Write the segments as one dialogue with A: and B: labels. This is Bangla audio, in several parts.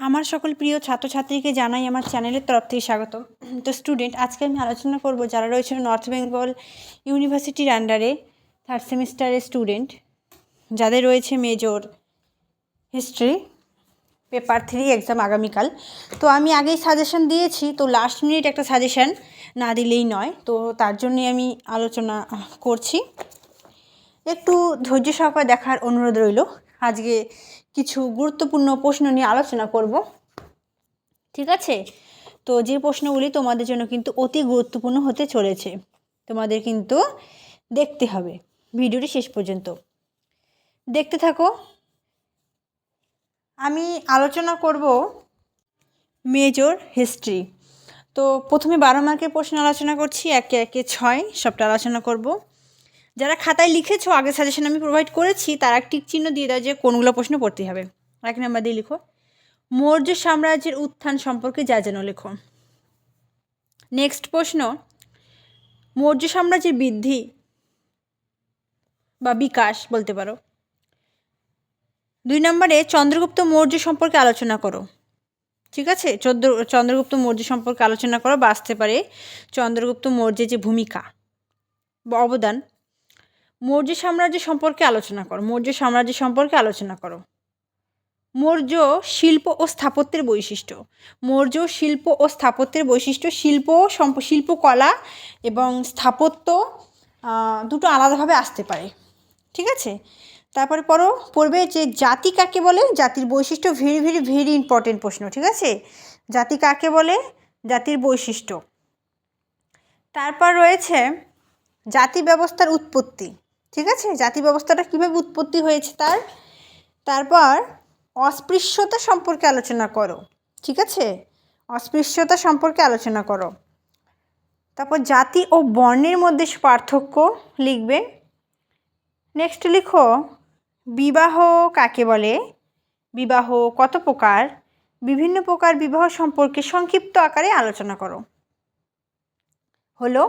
A: আমার সকল প্রিয় ছাত্রছাত্রীকে জানাই আমার চ্যানেলের তরফ থেকে স্বাগত। তো স্টুডেন্ট, আজকে আমি আলোচনা করব যারা রয়েছে নর্থ বেঙ্গল ইউনিভার্সিটির আন্ডারে থার্ড সেমিস্টারের স্টুডেন্ট, যাদের রয়েছে মেজর হিস্ট্রি পেপার 3 এক্সাম আগামীকাল। তো আমি আগেই সাজেশন দিয়েছি, তো লাস্ট মিনিট একটা সাজেশন না দিলেই নয়, তো তার জন্যই আমি আলোচনা করছি। একটু ধৈর্য সহকারে দেখার অনুরোধ রইল। আজকে কিছু গুরুত্বপূর্ণ প্রশ্ন নিয়ে আলোচনা করব, ঠিক আছে? তো যে প্রশ্নগুলি তোমাদের জন্য কিন্তু অতি গুরুত্বপূর্ণ হতে চলেছে, তোমাদের কিন্তু দেখতে হবে ভিডিওটি শেষ পর্যন্ত, দেখতে থাকো। আমি আলোচনা করব মেজর হিস্ট্রি। তো প্রথমে 12 মার্কের প্রশ্ন আলোচনা করছি, একে একে 6 সবটা আলোচনা করব। যারা খাতায় লিখেছো, আগে সাজেশন আমি প্রোভাইড করেছি, তারা টিক চিহ্ন দিয়ে দাও যে কোনগুলো প্রশ্ন পড়তে হবে। 1 নাম্বার দিয়ে লিখো, মৌর্য সাম্রাজ্যের উত্থান সম্পর্কে যা যেন লেখো। নেক্সট প্রশ্ন, মৌর্য সাম্রাজ্যের বৃদ্ধি বা বিকাশ বলতে পারো। 2 নম্বরে চন্দ্রগুপ্ত মৌর্য সম্পর্কে আলোচনা করো, ঠিক আছে? চন্দ্রগুপ্ত মৌর্য সম্পর্কে আলোচনা করো বা আসতে পারে চন্দ্রগুপ্ত মৌর্যের যে ভূমিকা বা অবদান। মৌর্য সাম্রাজ্য সম্পর্কে আলোচনা করো, মৌর্য সাম্রাজ্য সম্পর্কে আলোচনা করো। মৌর্য শিল্প ও স্থাপত্যের বৈশিষ্ট্য, মৌর্য শিল্প ও স্থাপত্যের বৈশিষ্ট্য, শিল্পকলা এবং স্থাপত্য দুটো আলাদাভাবে আসতে পারে, ঠিক আছে? তারপরে পড়বে যে জাতি কাকে বলে, জাতির বৈশিষ্ট্য, ভেরি ভেরি ভেরি ইম্পর্টেন্ট প্রশ্ন, ঠিক আছে? জাতি কাকে বলে, জাতির বৈশিষ্ট্য। তারপর রয়েছে জাতি ব্যবস্থার উৎপত্তি, ঠিক আছে? জাতি ব্যবস্থাটা কীভাবে উৎপত্তি হয়েছে তারপর অস্পৃশ্যতা সম্পর্কে আলোচনা করো, ঠিক আছে? অস্পৃশ্যতা সম্পর্কে আলোচনা করো। তারপর জাতি ও বর্ণের মধ্যে পার্থক্য লিখবে। নেক্সট লিখো বিবাহ কাকে বলে, বিবাহ কত প্রকার, বিভিন্ন প্রকার বিবাহ সম্পর্কে সংক্ষিপ্ত আকারে আলোচনা করো। হলো।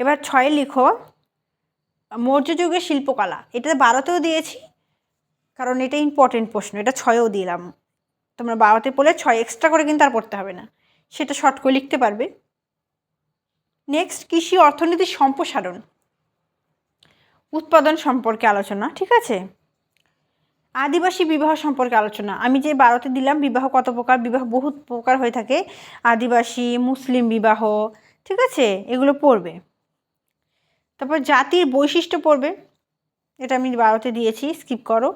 A: এবার 6 লিখো মৌর্য যুগের শিল্পকলা। এটা 12তেও দিয়েছি, কারণ এটা ইম্পর্টেন্ট প্রশ্ন, এটা 6এও দিলাম। তোমরা 12তে পড়লে 6 এক্সট্রা করে কিন্তু আর পড়তে হবে না, সেটা শর্ট করে লিখতে পারবে। নেক্সট কৃষি অর্থনীতির সম্প্রসারণ, উৎপাদন সম্পর্কে আলোচনা, ঠিক আছে? আদিবাসী বিবাহ সম্পর্কে আলোচনা। আমি যে 12তে দিলাম বিবাহ কত প্রকার, বিবাহ বহু প্রকার হয়ে থাকে, আদিবাসী, মুসলিম বিবাহ, ঠিক আছে? এগুলো পড়বে। তারপর জাতির বৈশিষ্ট্য পড়বে, এটা আমি 12তে দিয়েছি, স্কিপ করো।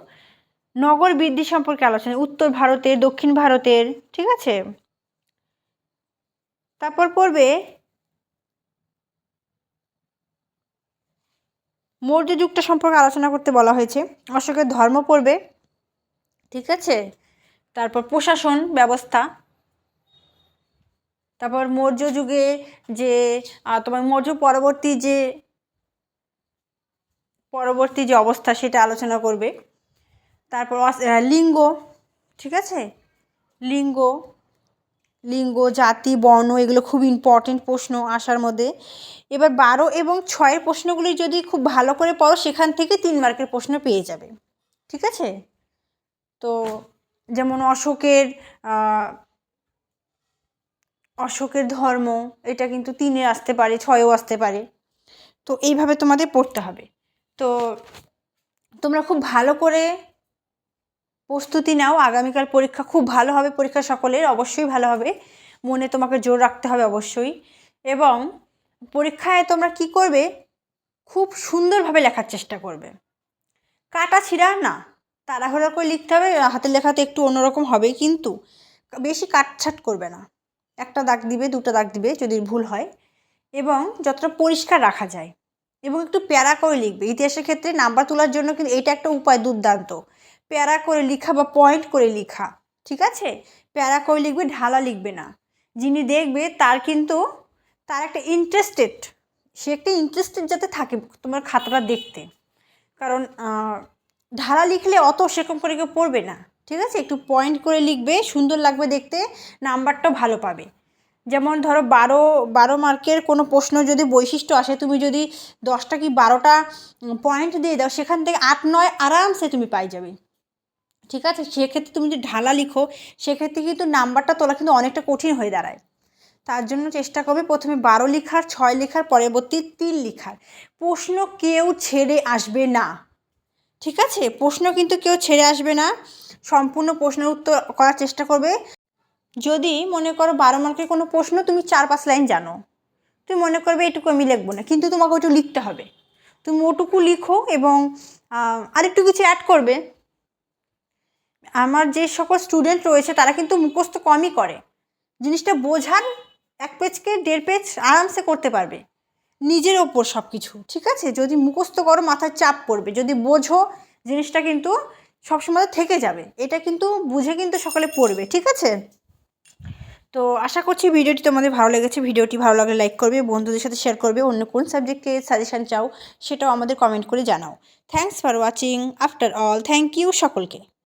A: নগর বৃদ্ধি সম্পর্কে আলোচনা, উত্তর ভারতের, দক্ষিণ ভারতের, ঠিক আছে? তারপর পড়বে মৌর্য যুগটা সম্পর্কে আলোচনা করতে বলা হয়েছে, অশোকের ধর্ম পড়বে, ঠিক আছে? তারপর প্রশাসন ব্যবস্থা, তারপর মৌর্য যুগে যে তোমার মৌর্য পরবর্তী যে অবস্থা সেটা আলোচনা করবে। তারপর লিঙ্গ, ঠিক আছে? লিঙ্গ, জাতি, বর্ণ, এগুলো খুব ইম্পর্টেন্ট প্রশ্ন আসার মধ্যে। এবার 12 এবং 6 প্রশ্নগুলি যদি খুব ভালো করে পড়ো, সেখান থেকে 3 মার্কের প্রশ্ন পেয়ে যাবে, ঠিক আছে? তো যেমন অশোকের ধর্ম, এটা কিন্তু 3-এ আসতে পারে, 6-এও আসতে পারে। তো এইভাবে তোমাদের পড়তে হবে। তো তোমরা খুব ভালো করে প্রস্তুতি নাও, আগামীকাল পরীক্ষা খুব ভালো হবে, পরীক্ষা সকলের অবশ্যই ভালো হবে, মনে তোমাকে জোর রাখতে হবে অবশ্যই। এবং পরীক্ষায় তোমরা কি করবে, খুব সুন্দরভাবে লেখার চেষ্টা করবে, কাটা ছিঁড়া না, তাড়াহুড়ো করে লিখতে হবে। হাতের লেখাতে একটু অন্যরকম হবে, কিন্তু বেশি কাটছাট করবে না, একটা দাগ দিবে, 2টা দাগ দিবে যদি ভুল হয়, এবং যতটা পরিষ্কার রাখা যায়, এবং একটু প্যারা করে লিখবে। ইতিহাসের ক্ষেত্রে নাম্বার তোলার জন্য কিন্তু এটা একটা উপায় দুর্দান্ত, প্যারা করে লেখা বা পয়েন্ট করে লেখা, ঠিক আছে? প্যারা করে লিখবে, ঢালা লিখবে না। যিনি দেখবে তার একটা সে একটা ইন্টারেস্টেড যাতে থাকে তোমার খাতাটা দেখতে, কারণ ঢালা লিখলে অত সেরকম করে কেউ পড়বে না, ঠিক আছে? একটু পয়েন্ট করে লিখবে, সুন্দর লাগবে দেখতে, নাম্বারটাও ভালো পাবে। যেমন ধরো 12 মার্কের কোনো প্রশ্ন যদি বৈশিষ্ট্য আসে, তুমি যদি 10টা কি 12টা পয়েন্ট দিয়ে দাও, সেখান থেকে 8-9 আরামসে তুমি পাই যাবে, ঠিক আছে, সেক্ষেত্রে তুমি যদি ঢালা লিখো সেক্ষেত্রে কিন্তু নাম্বারটা তোলা কিন্তু অনেকটা কঠিন হয়ে দাঁড়ায়। তার জন্য চেষ্টা করবে প্রথমে 12 লেখার, 6 লেখার, পরবর্তী 3 লেখার। প্রশ্ন কেউ ছেড়ে আসবে না, ঠিক আছে? প্রশ্ন কিন্তু কেউ ছেড়ে আসবে না, সম্পূর্ণ প্রশ্নের উত্তর করার চেষ্টা করবে। যদি মনে করো 12 মার্কের কোনো প্রশ্ন তুমি 4-5 লাইন জানো, তুমি মনে করবে এটুকু আমি লিখবো না, কিন্তু তোমাকে ওইটুকু লিখতে হবে। তুমি ওটুকু লিখো এবং আরেকটু কিছু অ্যাড করবে। আমার যে সকল স্টুডেন্ট রয়েছে তারা কিন্তু মুখস্থ কমই করে, জিনিসটা বোঝার 1 পেজকে 1.5 পেজ আরামসে করতে পারবে, নিজের ওপর সব কিছু, ঠিক আছে? যদি মুখস্থ করো মাথায় চাপ পড়বে, যদি বোঝো জিনিসটা কিন্তু সবসময় থেকে যাবে, এটা কিন্তু বুঝে কিন্তু সকালে পড়বে, ঠিক আছে? তো আশা করছি ভিডিওটি তোমাদের ভালো লেগেছে। ভিডিওটি ভালো লাগলে লাইক করবে, বন্ধুদের সাথে শেয়ার করবে। অন্য কোন সাবজেক্টে সাজেশান চাও সেটাও আমাদের কমেন্ট করে জানাও। Thanks for watching. After all, thank you সকলকে।